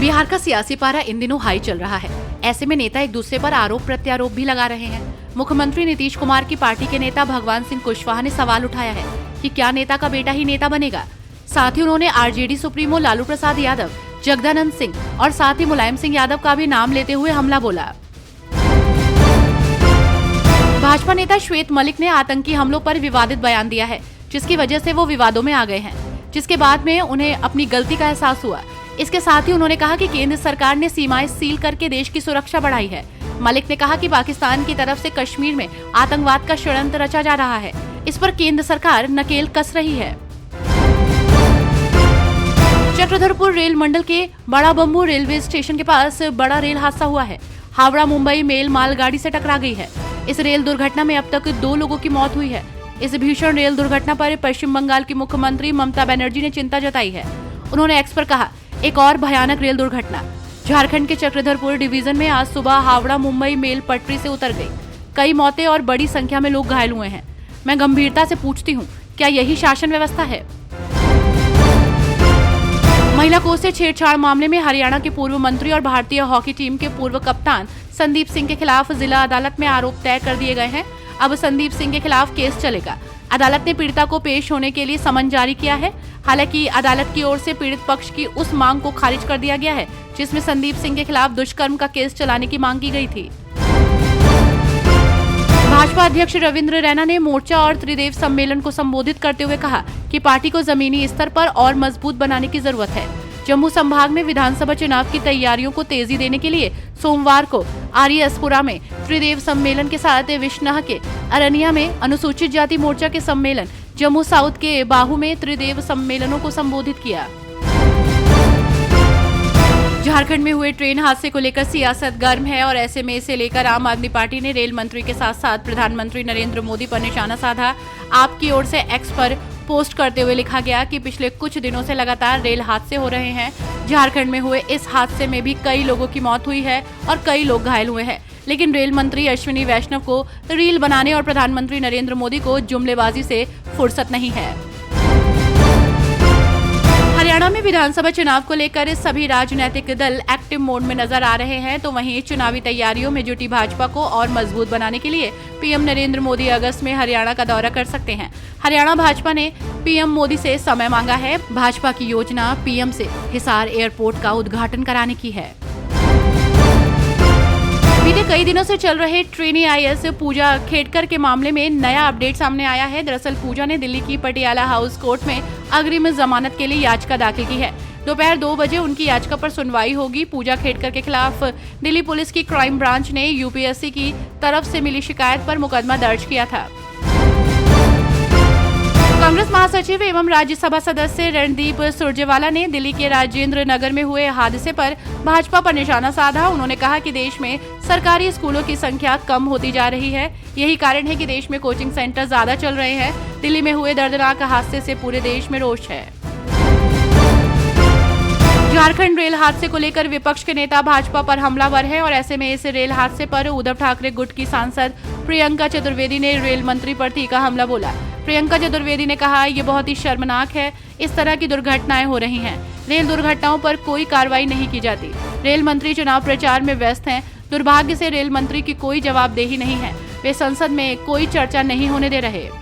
बिहार का सियासी पारा इन दिनों हाई चल रहा है। ऐसे में नेता एक दूसरे पर आरोप प्रत्यारोप भी लगा रहे हैं। मुख्यमंत्री नीतीश कुमार की पार्टी के नेता भगवान सिंह कुशवाहा ने सवाल उठाया है कि क्या नेता का बेटा ही नेता बनेगा। साथ ही उन्होंने आरजेडी सुप्रीमो लालू प्रसाद यादव, जगदानंद सिंह और साथ ही मुलायम सिंह यादव का भी नाम लेते हुए हमला बोला। भाजपा नेता श्वेत मलिक ने आतंकी हमलों पर विवादित बयान दिया है, जिसकी वजह से वो विवादों में आ गए हैं, जिसके बाद में उन्हें अपनी गलती का एहसास हुआ। इसके साथ ही उन्होंने कहा कि केंद्र सरकार ने सीमाएं सील करके देश की सुरक्षा बढ़ाई है। मलिक ने कहा कि पाकिस्तान की तरफ से कश्मीर में आतंकवाद का षड्यंत्र रचा जा रहा है, इस पर केंद्र सरकार नकेल कस रही है। चक्रधरपुर रेल मंडल के बड़ा बम्बू रेलवे स्टेशन के पास बड़ा रेल हादसा हुआ है। हावड़ा मुंबई मेल मालगाड़ी से टकरा गई है। इस रेल दुर्घटना में अब तक 2 लोगों की मौत हुई है। इस भीषण रेल दुर्घटना पर पश्चिम बंगाल की मुख्यमंत्री ममता बनर्जी ने चिंता जताई है। उन्होंने एक्स पर कहा, एक और भयानक रेल दुर्घटना। झारखंड के चक्रधरपुर डिवीजन में आज सुबह हावड़ा मुंबई मेल पटरी से उतर गई। कई मौतें और बड़ी संख्या में लोग घायल हुए हैं। मैं गंभीरता से पूछती हूँ, क्या यही शासन व्यवस्था है? महिला कोच से छेड़छाड़ मामले में हरियाणा के पूर्व मंत्री और भारतीय हॉकी टीम के पूर्व कप्तान संदीप सिंह के खिलाफ जिला अदालत में आरोप तय कर दिए गए हैं। अब संदीप सिंह के खिलाफ केस चलेगा। अदालत ने पीड़िता को पेश होने के लिए समन जारी किया है। हालांकि अदालत की ओर से पीड़ित पक्ष की उस मांग को खारिज कर दिया गया है, जिसमें संदीप सिंह के खिलाफ दुष्कर्म का केस चलाने की मांग की गई थी। भाजपा अध्यक्ष रविंद्र रैना ने मोर्चा और त्रिदेव सम्मेलन को संबोधित करते हुए कहा कि पार्टी को जमीनी स्तर पर और मजबूत बनाने की जरूरत है। जम्मू संभाग में विधानसभा चुनाव की तैयारियों को तेजी देने के लिए सोमवार को आर्यसपुरा में त्रिदेव सम्मेलन के साथ विश्नह के अरनिया में अनुसूचित जाति मोर्चा के सम्मेलन, जम्मू साउथ के बाहू में त्रिदेव सम्मेलनों को संबोधित किया। झारखंड में हुए ट्रेन हादसे को लेकर सियासत गर्म है और ऐसे में इसे लेकर आम आदमी पार्टी ने रेल मंत्री के साथ साथ प्रधानमंत्री नरेंद्र मोदी पर निशाना साधा। आपकी ओर से एक्स पर पोस्ट करते हुए लिखा गया कि पिछले कुछ दिनों से लगातार रेल हादसे हो रहे हैं। झारखंड में हुए इस हादसे में भी कई लोगों की मौत हुई है और कई लोग घायल हुए हैं, लेकिन रेल मंत्री अश्विनी वैष्णव को रील बनाने और प्रधानमंत्री नरेंद्र मोदी को जुमलेबाजी से फुर्सत नहीं है। हरियाणा में विधानसभा चुनाव को लेकर सभी राजनीतिक दल एक्टिव मोड में नजर आ रहे हैं, तो वहीं चुनावी तैयारियों में जुटी भाजपा को और मजबूत बनाने के लिए पीएम नरेंद्र मोदी अगस्त में हरियाणा का दौरा कर सकते हैं। हरियाणा भाजपा ने पीएम मोदी से समय मांगा है। भाजपा की योजना पीएम से हिसार एयरपोर्ट का उद्घाटन कराने की है। बीते कई दिनों से चल रहे ट्रेनी आईएएस पूजा खेड़कर के मामले में नया अपडेट सामने आया है। दरअसल पूजा ने दिल्ली की पटियाला हाउस कोर्ट में अग्रिम जमानत के लिए याचिका दाखिल की है। दोपहर 2 बजे उनकी याचिका पर सुनवाई होगी। पूजा खेड़कर के खिलाफ दिल्ली पुलिस की क्राइम ब्रांच ने यूपीएससी की तरफ से मिली शिकायत पर मुकदमा दर्ज किया था। कांग्रेस महासचिव एवं राज्यसभा सदस्य रणदीप सुरजेवाला ने दिल्ली के राजेंद्र नगर में हुए हादसे पर भाजपा पर निशाना साधा। उन्होंने कहा कि देश में सरकारी स्कूलों की संख्या कम होती जा रही है। यही कारण है कि देश में कोचिंग सेंटर ज्यादा चल रहे हैं। दिल्ली में हुए दर्दनाक हादसे से पूरे देश में रोष है। झारखंड रेल हादसे को लेकर विपक्ष के नेता भाजपा पर हमलावर हैं और ऐसे में इस रेल हादसे पर उद्धव ठाकरे गुट की सांसद प्रियंका चतुर्वेदी ने रेल मंत्री पर तीखा हमला बोला। प्रियंका चतुर्वेदी ने कहा, ये बहुत ही शर्मनाक है, इस तरह की दुर्घटनाएं हो रही हैं। रेल दुर्घटनाओं पर कोई कार्रवाई नहीं की जाती। रेल मंत्री चुनाव प्रचार में व्यस्त हैं। दुर्भाग्य से रेल मंत्री की कोई जवाबदेही नहीं है। वे संसद में कोई चर्चा नहीं होने दे रहे।